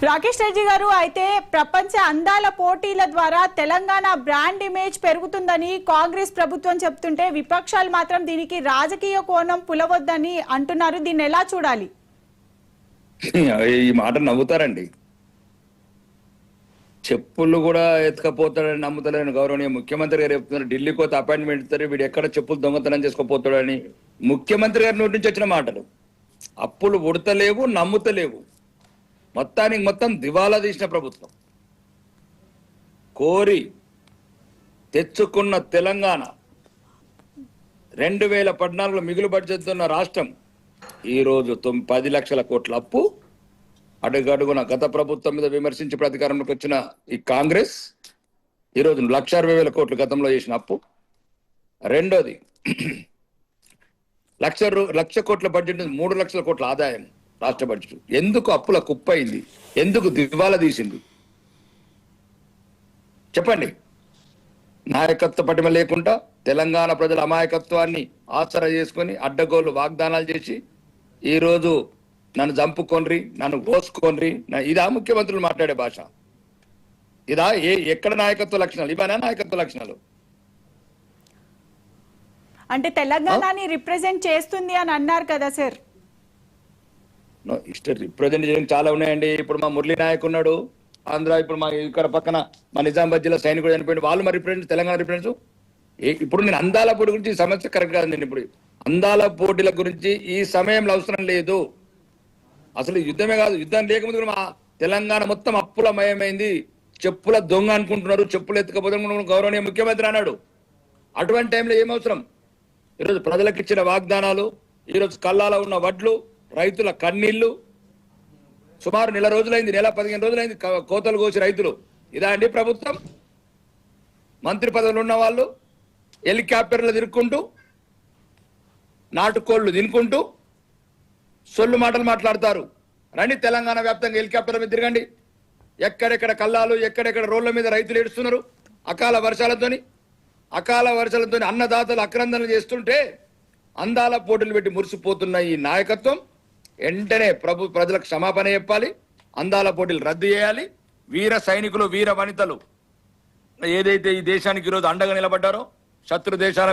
రాకేష్ రెడ్డి గారు, అయితే ప్రపంచ అందాల పోటీల ద్వారా తెలంగాణ బ్రాండ్ ఇమేజ్ పెరుగుతుందని కాంగ్రెస్ ప్రభుత్వం చెప్తుంటే విపక్షాలు మాత్రం దీనికి రాజకీయ కోణం పులవొద్దని అంటున్నారు. దీన్ని ఎలా చూడాలి? ఈ మాట నవ్వుతారండి. చెప్పులు కూడా ఎత్తుకపోతాడని నమ్ముతలేని గౌరవనీయ ముఖ్యమంత్రి గారు చెప్తున్నారు. ఢిల్లీకి పోతే అపాయింట్మెంట్ ఇస్తారు, వీడు ఎక్కడ చెప్పులు దొంగతనం చేసుకోపోతాడని ముఖ్యమంత్రి గారి నోటి నుంచి వచ్చిన మాటలు. అప్పులు ఉడతలేవు, నమ్ముతలేవు. మొత్తానికి మొత్తం దివాలా తీసిన ప్రభుత్వం. కోరి తెచ్చుకున్న తెలంగాణ 2014లో మిగులు బడ్జెట్ ఉన్న రాష్ట్రం ఈరోజు 10 లక్షల కోట్ల అప్పు. అడుగడుగున గత ప్రభుత్వం మీద విమర్శించి అధికారంలోకి వచ్చిన ఈ కాంగ్రెస్ ఈరోజు 1,60,000 కోట్లు గతంలో చేసిన అప్పు. రెండోది 1,00,000 కోట్ల బడ్జెట్, 3 లక్షల కోట్ల ఆదాయం రాష్ట్ర బడ్జెట్. ఎందుకు అప్పుల కుప్పయింది? ఎందుకు దివాలా తీసింది? చెప్పండి. నాయకత్వ పటిమ లేకుండా తెలంగాణ ప్రజల అమాయకత్వాన్ని ఆసరా చేసుకొని అడ్డగోలు వాగ్దానాలు చేసి ఈరోజు నన్ను చంపుకొనరి, నన్ను కోసుకోనరి, ఇదా ముఖ్యమంత్రులు మాట్లాడే భాష? ఇదా ఎక్కడ నాయకత్వ లక్షణాలు? ఇవన్నా నాయకత్వ లక్షణాలు? అంటే తెలంగాణని రిప్రజెంట్ చేస్తుంది అని అన్నారు కదా సార్. రిప్రజెంట్ చేయడం చాలా ఉన్నాయండి. ఇప్పుడు మా మురళీ నాయక్ ఉన్నాడు ఆంధ్ర, ఇప్పుడు మా ఇక్కడ పక్కన మా నిజామాబాద్ జిల్లా సైనికుడు చనిపోయింది, వాళ్ళు మరి రిప్రజెంట్ తెలంగాణ రిప్రజెంట్స్. ఇప్పుడు నేను అందాల పోటీ గురించి ఈ సమస్య కరెక్ట్ కాదు. నేను ఇప్పుడు అందాల పోటీల గురించి ఈ సమయంలో అవసరం లేదు. అసలు యుద్ధమే కాదు, యుద్ధం లేకముందు మా తెలంగాణ మొత్తం అప్పులమయమైంది, చెప్పుల దొంగ అనుకుంటున్నారు, చెప్పులు ఎత్తుకపోతే గౌరవనీయ ముఖ్యమంత్రి అన్నాడు. అటువంటి టైంలో ఏమవసరం? ఈరోజు ప్రజలకు ఇచ్చిన వాగ్దానాలు, ఈరోజు కల్లాల ఉన్న వడ్లు, రైతుల కన్నీళ్లు. సుమారు నెల రోజులైంది, నెల 15 రోజులైంది కోతలు కోసి రైతులు. ఇదా అండి ప్రభుత్వం? మంత్రి పదవులు ఉన్న వాళ్ళు హెలికాప్టర్లు తిరుక్కుంటూ, నాటుకోళ్లు తినుకుంటూ సొల్లు మాటలు మాట్లాడతారు. రండి తెలంగాణ వ్యాప్తంగా హెలికాప్టర్ మీద తిరగండి. ఎక్కడెక్కడ కల్లాలు, ఎక్కడెక్కడ రోడ్ల మీద రైతులు ఏడుస్తున్నారు అకాల వర్షాలతోని అన్నదాతలు అక్రందనలు చేస్తుంటే అందాల పోటీలు పెట్టి మురిసిపోతున్న ఈ నాయకత్వం వెంటనే ప్రజలకు క్షమాపణ చెప్పాలి. అందాల పోటీలు రద్దు చేయాలి. వీర సైనికులు, వీర వనితలు ఏదైతే ఈ దేశానికి ఈరోజు అండగా నిలబడ్డారో, శత్రు దేశాల